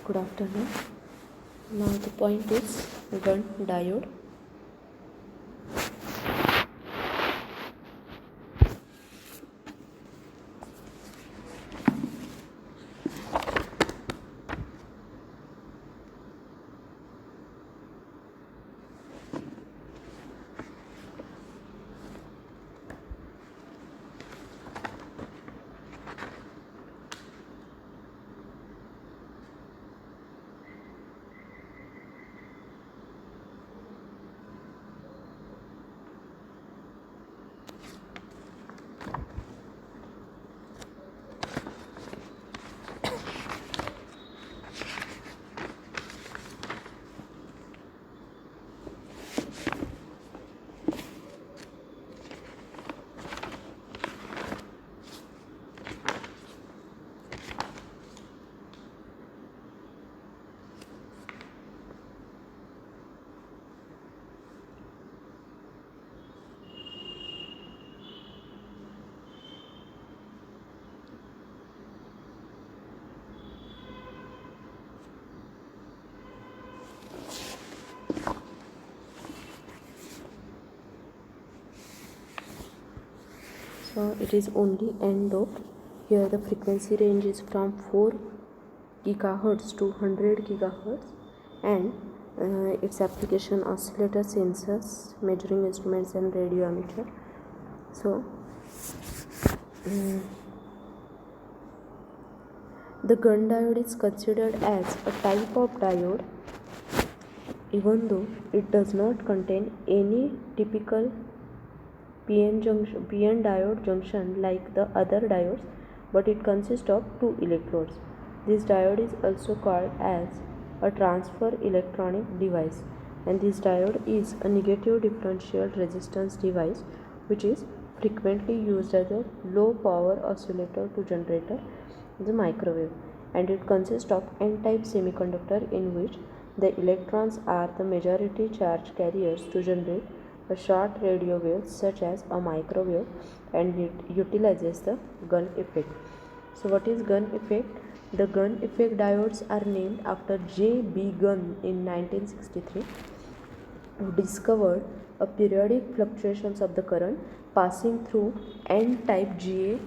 Good afternoon. Now the point is gun diode. So it is only N doped. Here the frequency range is from 4 gigahertz to 100 gigahertz, and its application oscillator, sensors, measuring instruments, and radio ammeter. So the gun diode is considered as a type of diode even though it does not contain any typical PN diode junction like the other diodes, but it consists of two electrodes. This diode is also called as a transfer electronic device, and this diode is a negative differential resistance device which is frequently used as a low power oscillator to generate the microwave, and it consists of N-type semiconductor in which the electrons are the majority charge carriers to generate a short radio wave such as a microwave, and it utilizes the gun effect. So what is gun effect? The gun effect diodes are named after J.B. Gunn in 1963, who discovered a periodic fluctuations of the current passing through N-type GA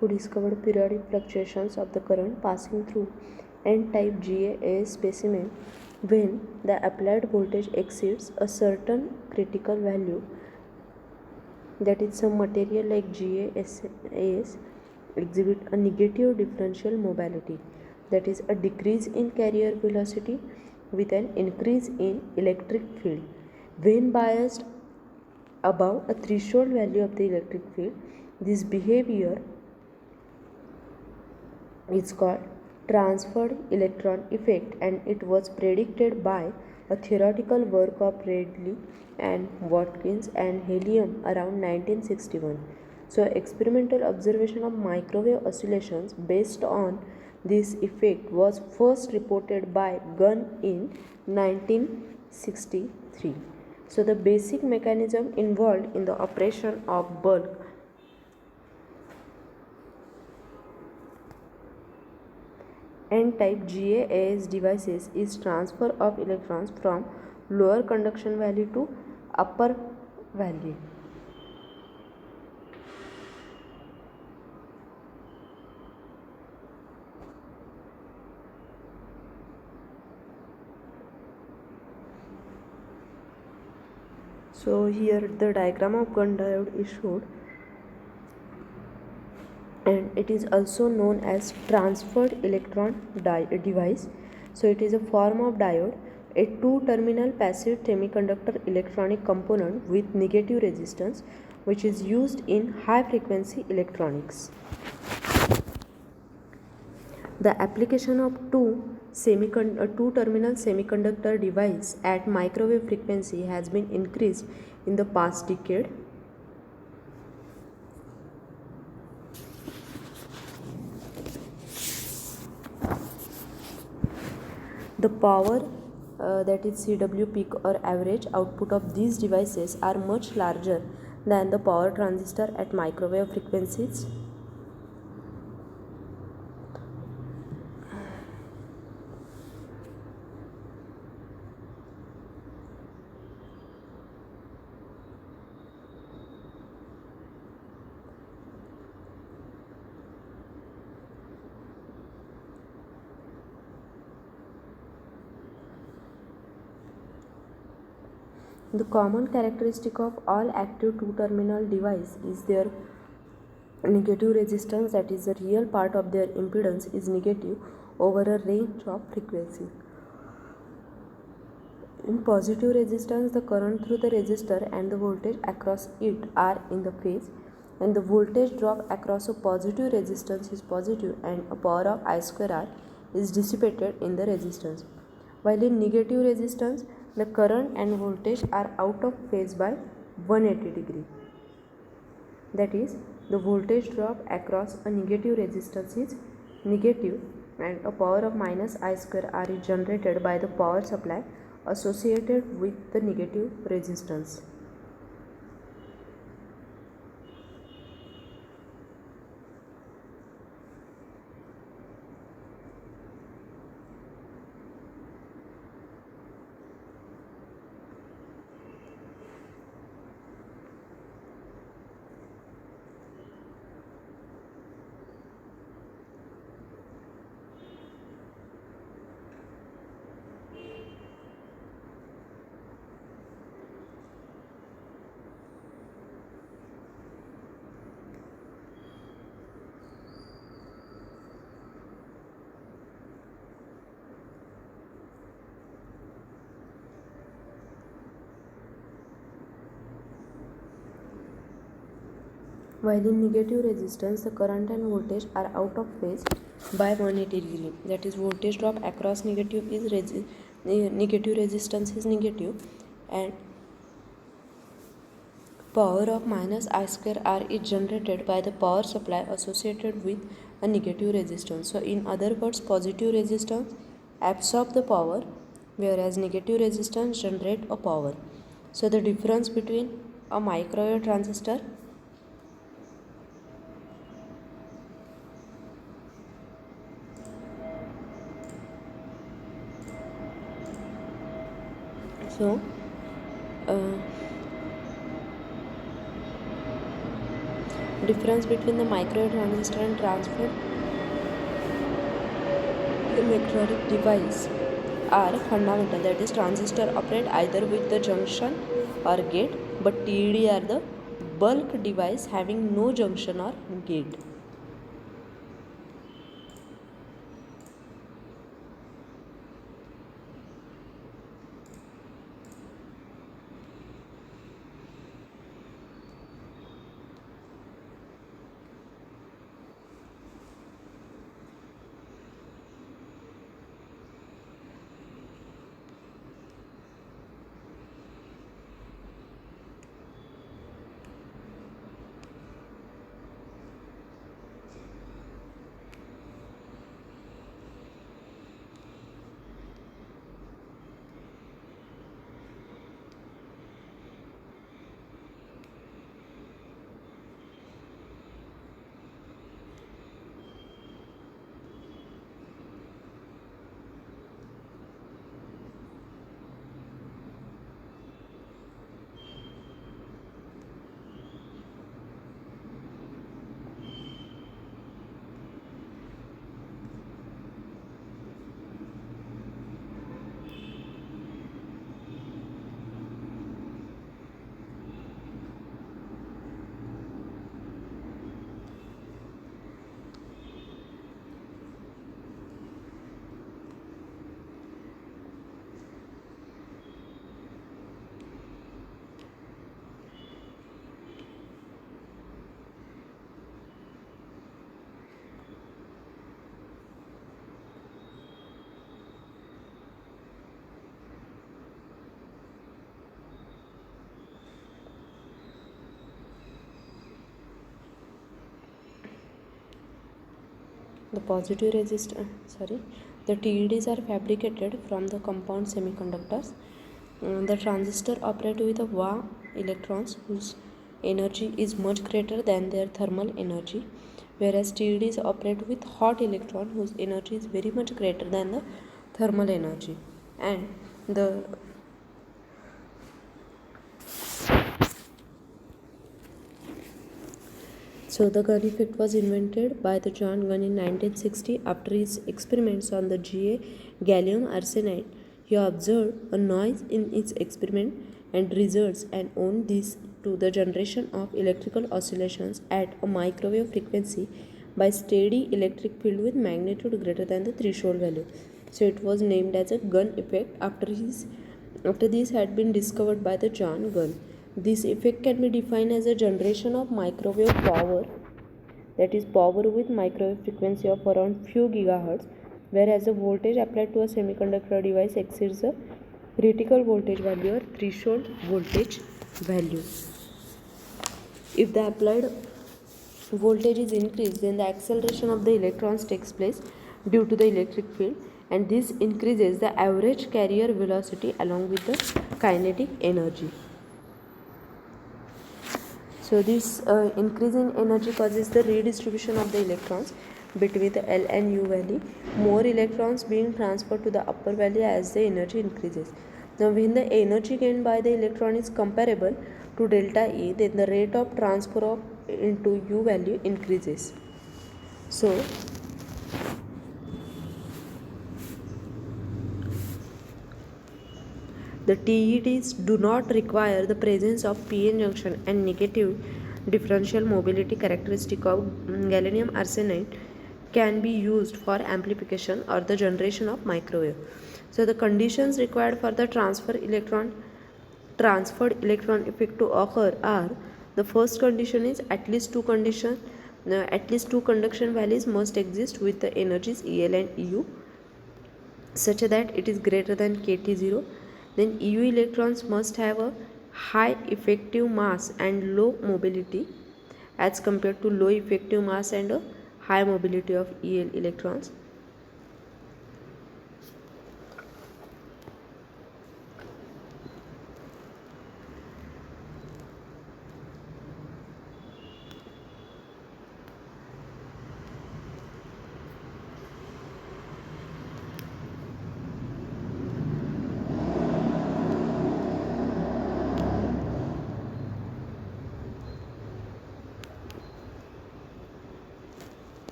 who discovered periodic fluctuations of the current passing through N-type GaAs specimen when the applied voltage exceeds a certain critical value, that is, some material like GaAs exhibit a negative differential mobility, that is, a decrease in carrier velocity with an increase in electric field. When biased above a threshold value of the electric field, this behavior is called transferred electron effect, and it was predicted by a theoretical work of Rayleigh and Watkins and Helium around 1961. So experimental observation of microwave oscillations based on this effect was first reported by Gunn in 1963. So the basic mechanism involved in the operation of bulk N-type GaAs devices is transfer of electrons from lower conduction value to upper value. So here the diagram of gun diode is showed. and it is also known as transferred electron device. So it is a form of diode, a two-terminal passive semiconductor electronic component with negative resistance, which is used in high frequency electronics. The application of two-terminal semiconductor device at microwave frequency has been increased in the past decade. The power that is CW peak or average output of these devices are much larger than the power transistor at microwave frequencies. The common characteristic of all active two-terminal device is their negative resistance, that is the real part of their impedance is negative over a range of frequencies. In positive resistance, the current through the resistor and the voltage across it are in the phase, and the voltage drop across a positive resistance is positive and a power of I square R is dissipated in the resistance. While in negative resistance, the current and voltage are out of phase by 180 degree. That is, the voltage drop across a negative resistance is negative and a power of minus I square R is generated by the power supply associated with the negative resistance. While in negative resistance, the current and voltage are out of phase by 180 degree. That is, voltage drop across negative negative resistance is negative, and power of minus I square R is generated by the power supply associated with a negative resistance. So in other words, positive resistance absorb the power, whereas negative resistance generate a power. So the difference between a microwave transistor so difference between the microwave transistor and transfer electronic device are fundamental. That is, transistor operate either with the junction or gate, but TED are the bulk device having no junction or gate. The positive resistor, the TEDs are fabricated from the compound semiconductors. The transistor operate with a Va electrons whose energy is much greater than their thermal energy, whereas TEDs operate with hot electron whose energy is very much greater than the thermal energy. And the Gunn effect was invented by the John Gunn in 1960 after his experiments on the Ga gallium arsenide. He observed a noise in its experiment and results and owed this to the generation of electrical oscillations at a microwave frequency by steady electric field with magnitude greater than the threshold value. So it was named as a Gunn effect after this had been discovered by the John Gunn. This effect can be defined as a generation of microwave power, that is power with microwave frequency of around few gigahertz, whereas the voltage applied to a semiconductor device exceeds the critical voltage value or threshold voltage value. If the applied voltage is increased, then the acceleration of the electrons takes place due to the electric field, and this increases the average carrier velocity along with the kinetic energy. So this increase in energy causes the redistribution of the electrons between the L and U valley, more electrons being transferred to the upper valley as the energy increases. Now when the energy gained by the electron is comparable to delta E, then the rate of transfer of into U value increases. So the TEDs do not require the presence of PN junction and negative differential mobility characteristic of gallium arsenide can be used for amplification or the generation of microwave. So the conditions required for the transferred electron effect to occur are: the first condition is at least two condition at least two conduction values must exist with the energies EL and EU such that it is greater than KT0. Then EU electrons must have a high effective mass and low mobility as compared to low effective mass and a high mobility of EL electrons.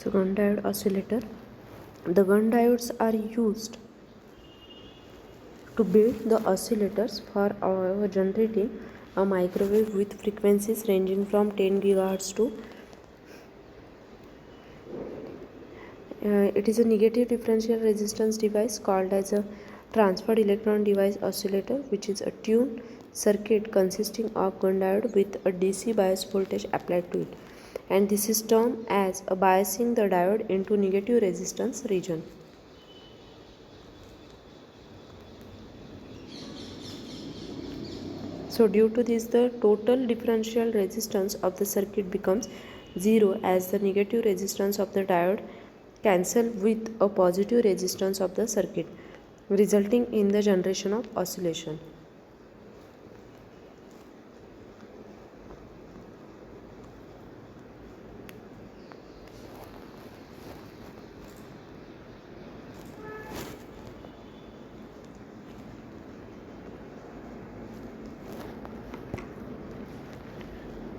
So Gunn diode oscillator. The Gunn diodes are used to build the oscillators for generating a microwave with frequencies ranging from 10 GHz to it is a negative differential resistance device called as a transferred electron device oscillator, which is a tuned circuit consisting of Gunn diode with a DC bias voltage applied to it, and this is termed as a biasing the diode into negative resistance region. So due to this, the total differential resistance of the circuit becomes 0 as the negative resistance of the diode cancel with a positive resistance of the circuit, resulting in the generation of oscillation.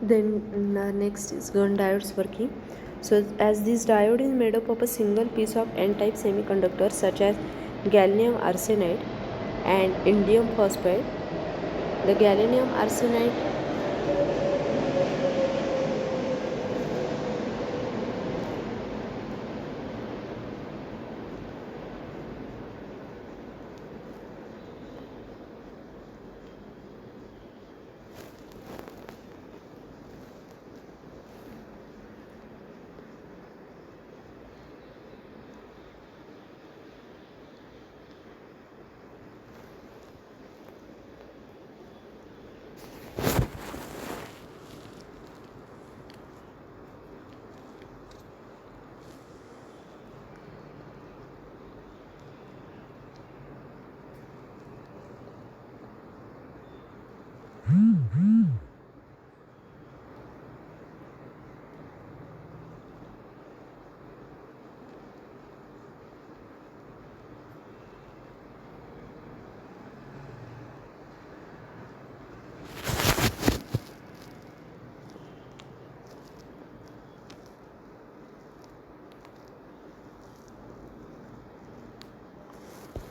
Then next is gun diodes working. So as this diode is made up of a single piece of n-type semiconductor such as gallium arsenide and indium phosphide, the gallium arsenide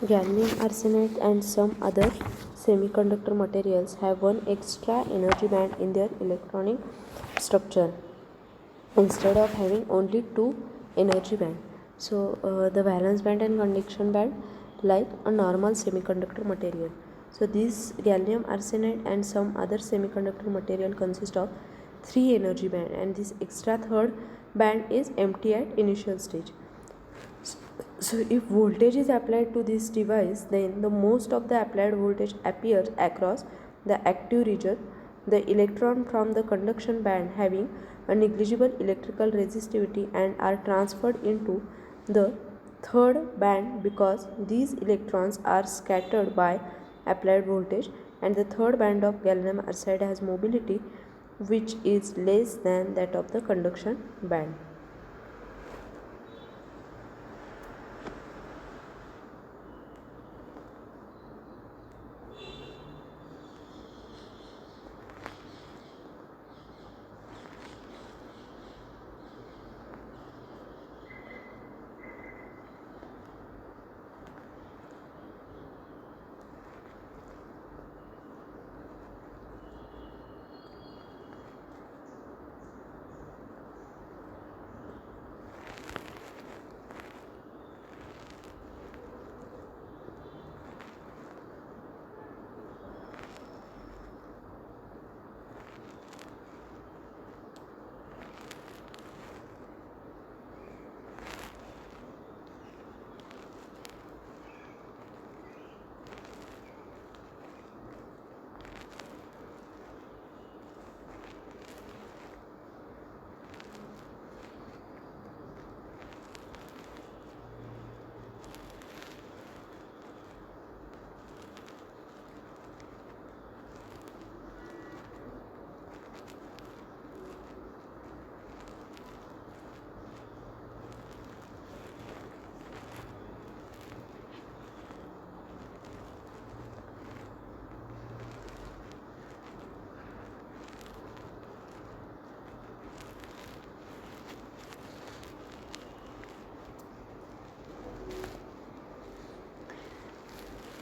gallium arsenide and some other semiconductor materials have one extra energy band in their electronic structure instead of having only two energy band. So the valence band and conduction band like a normal semiconductor material. So this gallium arsenide and some other semiconductor material consist of three energy band, and this extra third band is empty at initial stage. So if voltage is applied to this device, then the most of the applied voltage appears across the active region. The electron from the conduction band having a negligible electrical resistivity and are transferred into the third band because these electrons are scattered by applied voltage, and the third band of gallium arsenide has mobility which is less than that of the conduction band.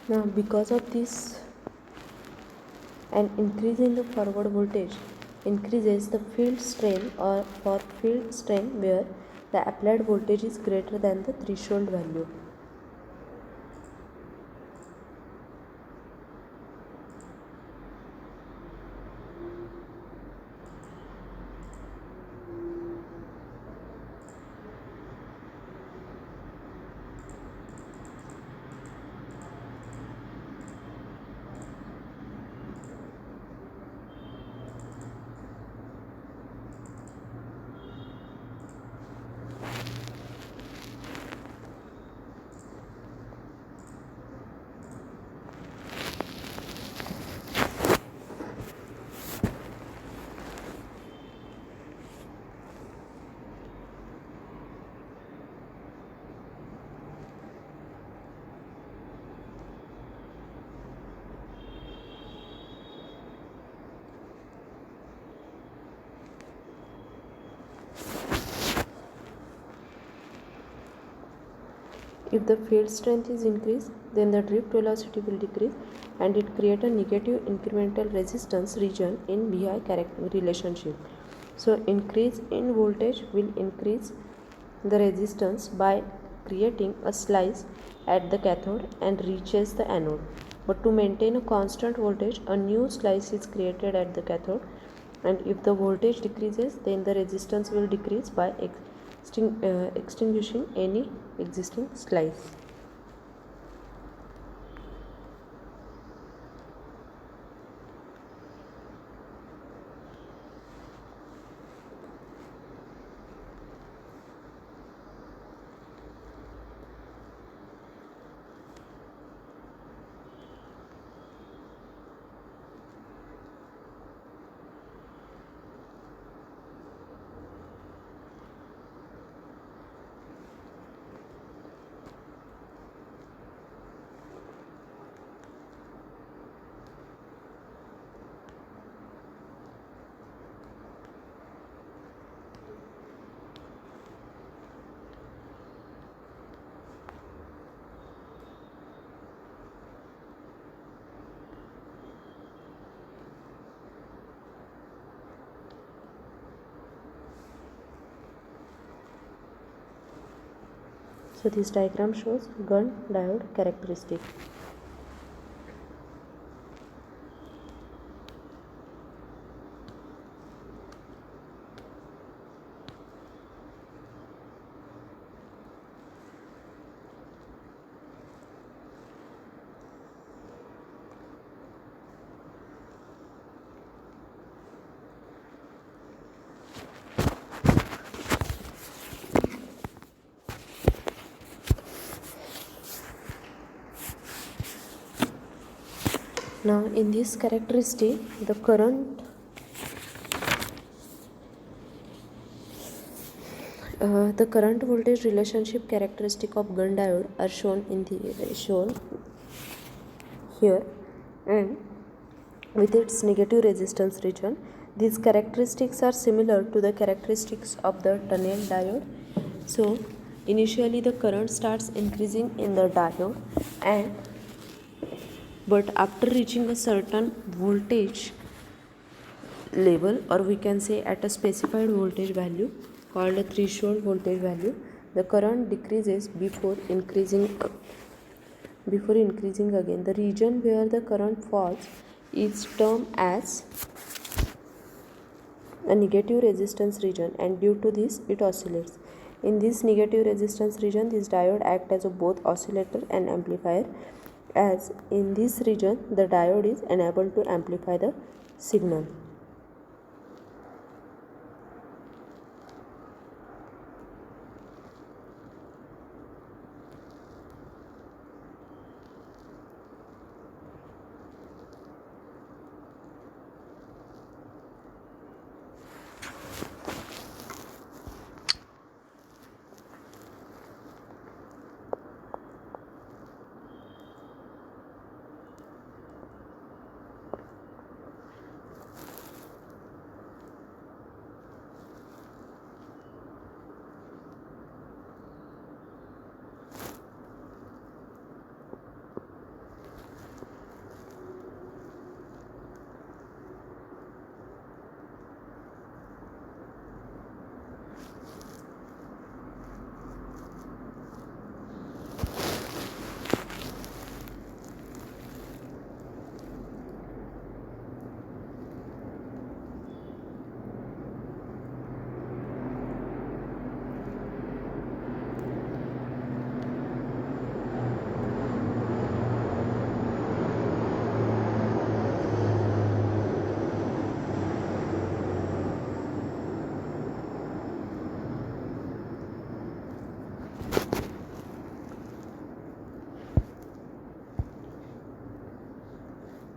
Now because of this, an increase in the forward voltage increases the field strain, or for field strain where the applied voltage is greater than the threshold value. if the field strength is increased, then the drift velocity will decrease and it create a negative incremental resistance region in VI relationship. So increase in voltage will increase the resistance by creating a slice at the cathode and reaches the anode. But to maintain a constant voltage, a new slice is created at the cathode, and if the voltage decreases, then the resistance will decrease by extinguishing any existing slice. So this diagram shows gun diode characteristic. Now in this characteristic, the current voltage relationship characteristic of gun diode are shown here, and with its negative resistance region. These characteristics are similar to the characteristics of the tunnel diode. So initially the current starts increasing in the diode, but after reaching a certain voltage level, or we can say at a specified voltage value called a threshold voltage value, the current decreases before increasing again. The region where the current falls is termed as a negative resistance region, and due to this it oscillates. In this negative resistance region, this diode acts as a both oscillator and amplifier, as in this region the diode is unable to amplify the signal.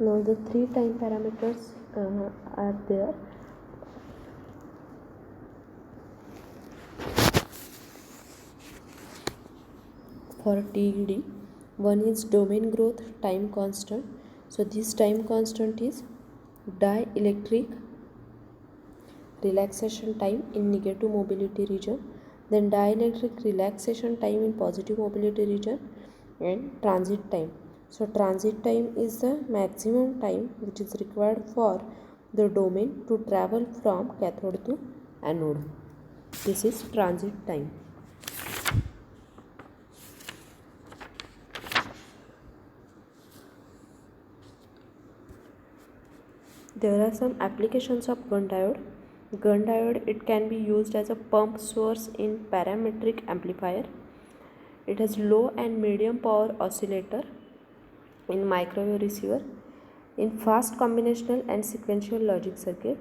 Now the three time parameters are there. For TED, one is domain growth time constant. So this time constant is dielectric relaxation time in negative mobility region. Then dielectric relaxation time in positive mobility region and transit time. So transit time is the maximum time which is required for the domain to travel from cathode to anode. This is transit time. There are some applications of gun diode. Gun diode, it can be used as a pump source in parametric amplifier. It has low and medium power oscillator in microwave receiver, in fast combinational and sequential logic circuit.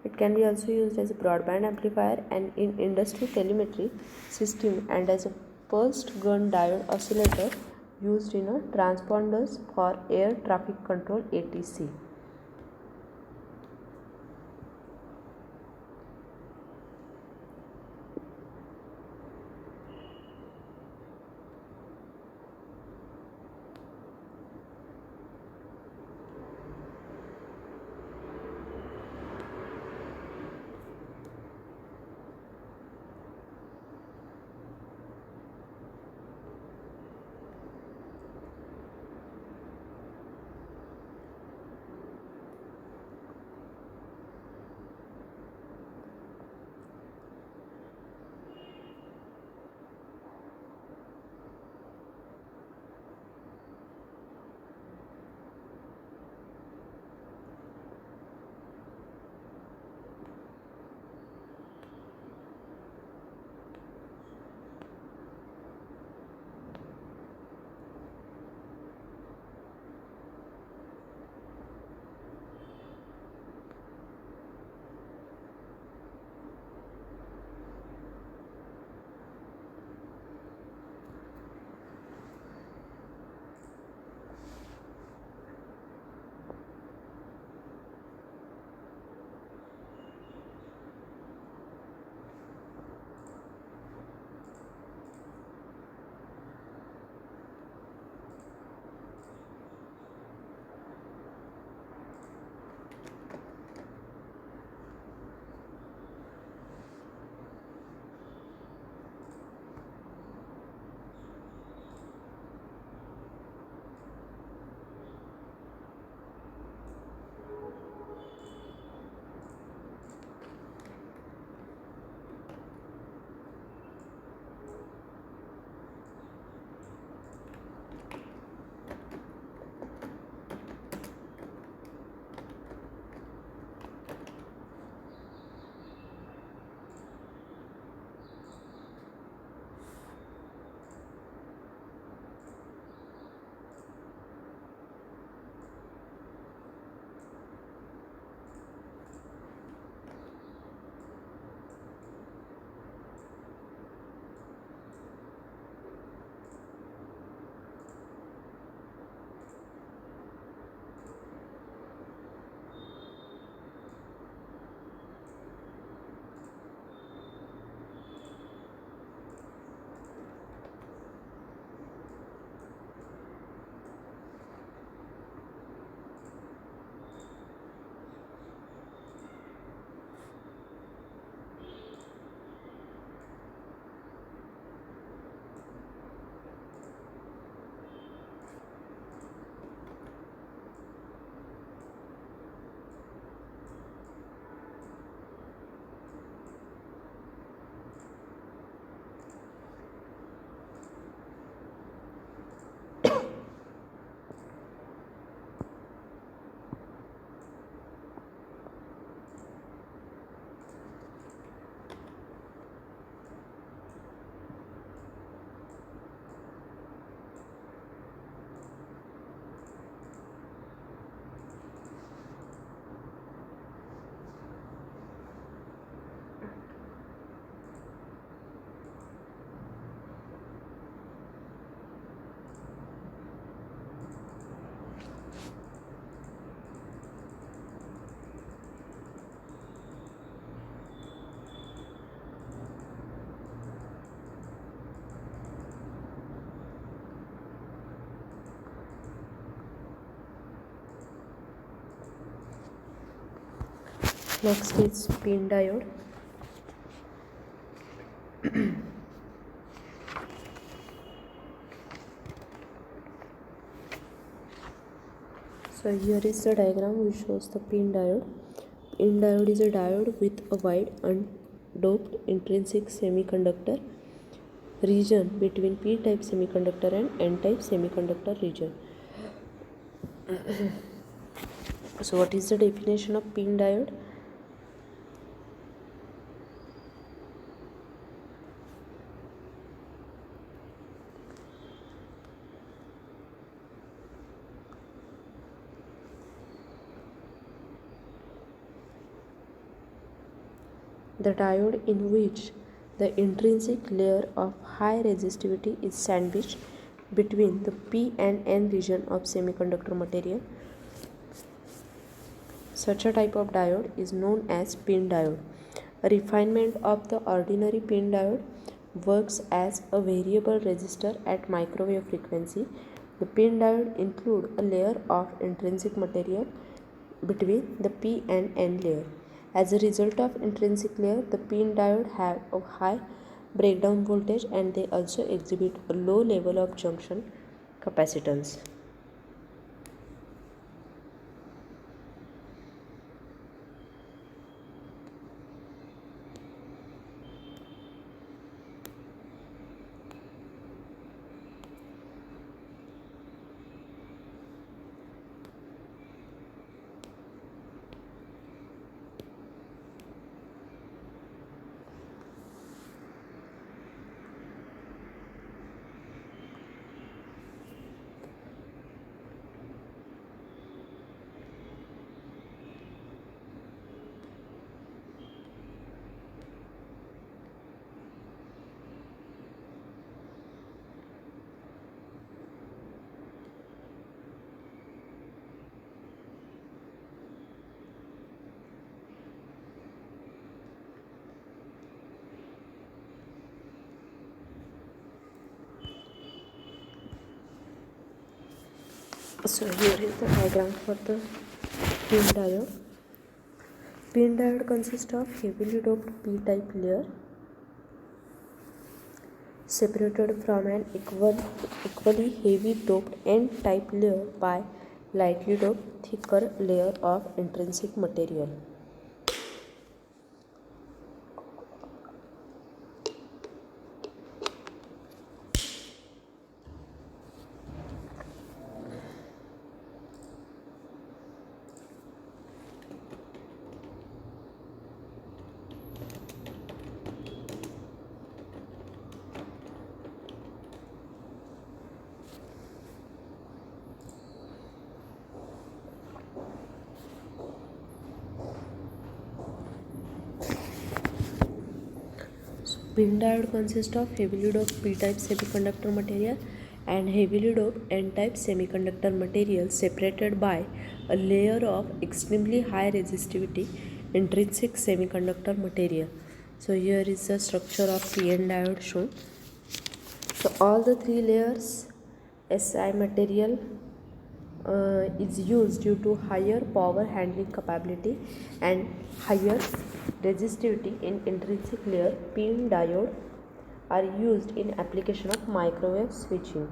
It can be also used as a broadband amplifier and in industry telemetry system, and as a pulsed gun diode oscillator used in a transponders for air traffic control ATC. Next is pin diode. So here is the diagram which shows the PIN diode. PIN diode is a diode with a wide undoped intrinsic semiconductor region between p-type semiconductor and n-type semiconductor region. So what is the definition of PIN diode? The diode in which the intrinsic layer of high resistivity is sandwiched between the P and N region of semiconductor material. Such a type of diode is known as PIN diode. A refinement of the ordinary PIN diode works as a variable resistor at microwave frequency. The PIN diode includes a layer of intrinsic material between the P and N layer. As a result of intrinsic layer, the PIN diode have a high breakdown voltage and they also exhibit a low level of junction capacitance. So here is the diagram for the PIN diode. PIN diode consists of heavily doped p-type layer separated from an equally heavy doped n-type layer by lightly doped thicker layer of intrinsic material. PIN diode consists of heavily doped p-type semiconductor material and heavily doped n-type semiconductor material separated by a layer of extremely high resistivity intrinsic semiconductor material. So here is the structure of PN diode shown. So all the three layers Si material is used due to higher power handling capability and higher resistivity in intrinsic layer. PIN diode are used in application of microwave switching.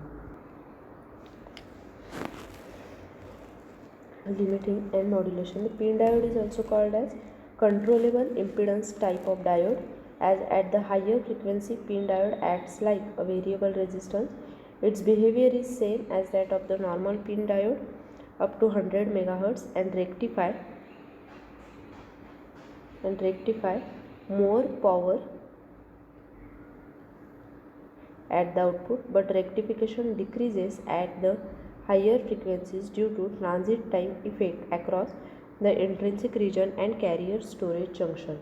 Limiting and modulation. The PIN diode is also called as controllable impedance type of diode, as at the higher frequency PIN diode acts like a variable resistance. Its behavior is same as that of the normal PIN diode up to 100 MHz and rectify more power at the output, but rectification decreases at the higher frequencies due to transit time effect across the intrinsic region and carrier storage junction.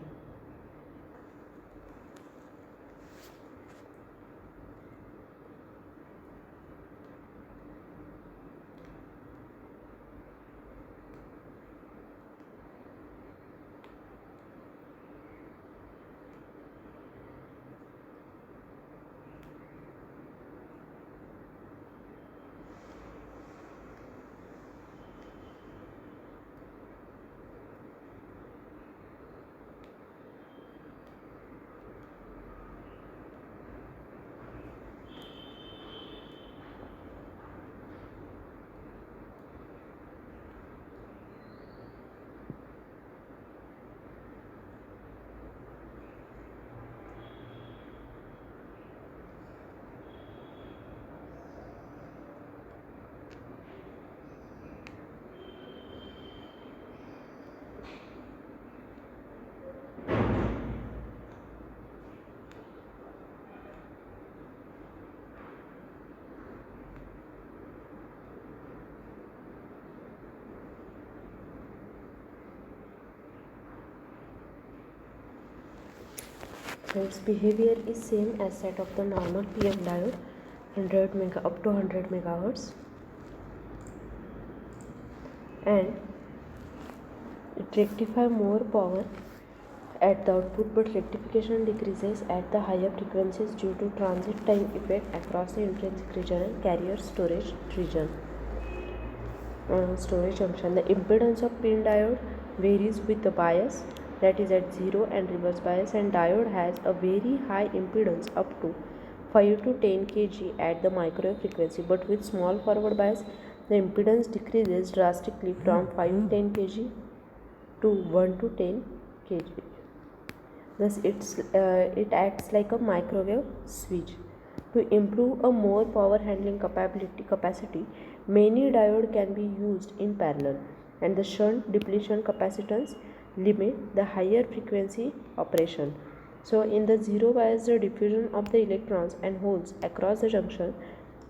So its behavior is same as that of the normal PN diode, 100 mega up to 100 megahertz, and it rectifies more power at the output, but rectification decreases at the higher frequencies due to transit time effect across the intrinsic region and carrier storage region. Storage junction. The impedance of PIN diode varies with the bias, that is at 0 and reverse bias, and diode has a very high impedance up to 5 to 10 kg at the microwave frequency, but with small forward bias the impedance decreases drastically from 5 to 10 kg to 1 to 10 kg. Thus it acts like a microwave switch. To improve a more power handling capacity, many diode can be used in parallel, and the shunt depletion capacitance limit the higher frequency operation. So in the zero bias, the diffusion of the electrons and holes across the junction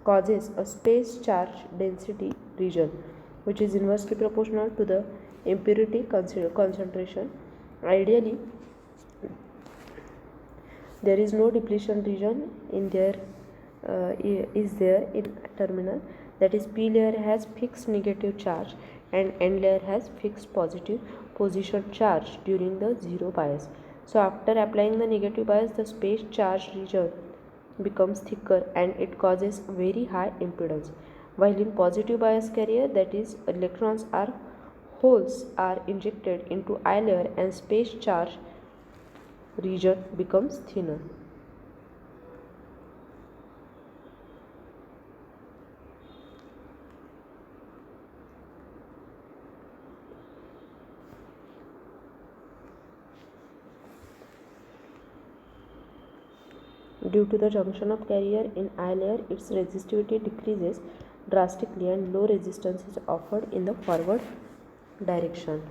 causes a space charge density region, which is inversely proportional to the impurity concentration. Ideally, there is no depletion region in there is there in terminal, that is p layer has fixed negative charge and n layer has fixed positive position charge during the zero bias. So after applying the negative bias, the space charge region becomes thicker and it causes very high impedance, while in positive bias carrier, that is electrons are holes are injected into I layer and space charge region becomes thinner. Due to the junction of carrier in I layer, its resistivity decreases drastically and low resistance is offered in the forward direction.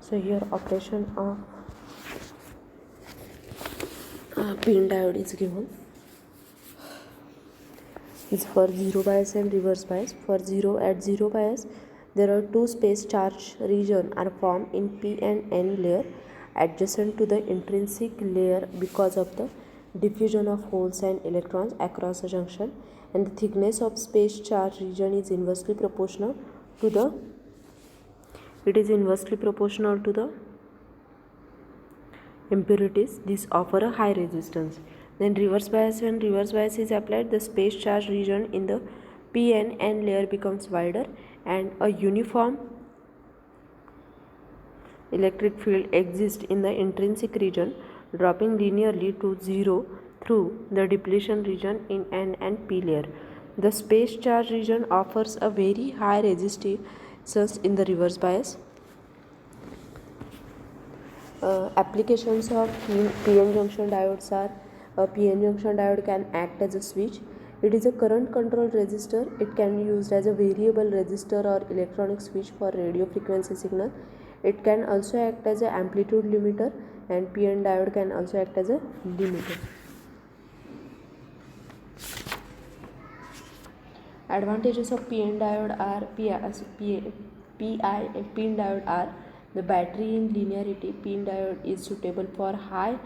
So here operation of PIN diode is given. Is for zero bias and reverse bias. For zero bias, there are two space charge region are formed in P and N layer adjacent to the intrinsic layer because of the diffusion of holes and electrons across the junction, and the thickness of space charge region is inversely proportional to the impurities. These offer a high resistance. Then reverse bias, when reverse bias is applied, the space charge region in the PN layer becomes wider and a uniform electric field exists in the intrinsic region, dropping linearly to zero through the depletion region in N and P layer. The space charge region offers a very high resistance in the reverse bias. Applications of PN junction diodes are a PN junction diode can act as a switch. It is a current control resistor. It can be used as a variable resistor or electronic switch for radio frequency signal. It can also act as an amplitude limiter, and PN diode can also act as a limiter. Advantages of PN diode are PN diode are the battery in linearity. PN diode is suitable for high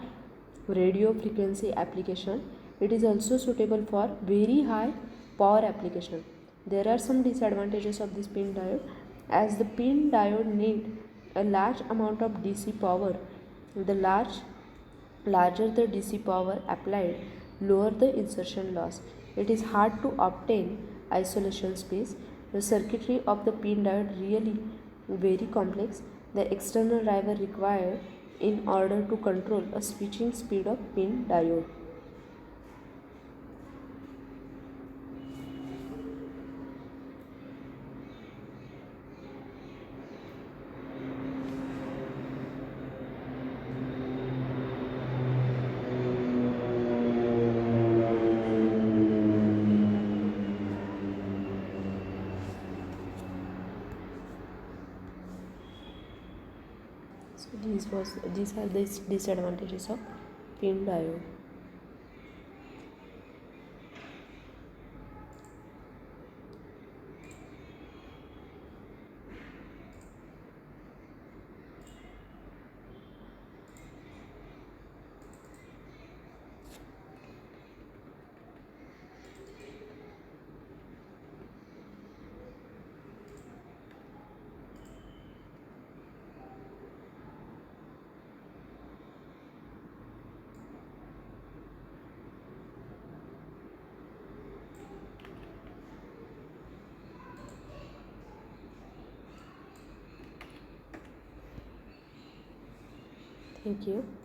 radio frequency application. It is also suitable for very high power application. There are some disadvantages of this PN diode, as the PN diode need a large amount of DC power. The larger the DC power applied, lower the insertion loss. It is hard to obtain isolation space. The circuitry of the PN diode really very complex. The external driver required in order to control a switching speed of PN diode. So these are the disadvantages of PN diode. Thank you.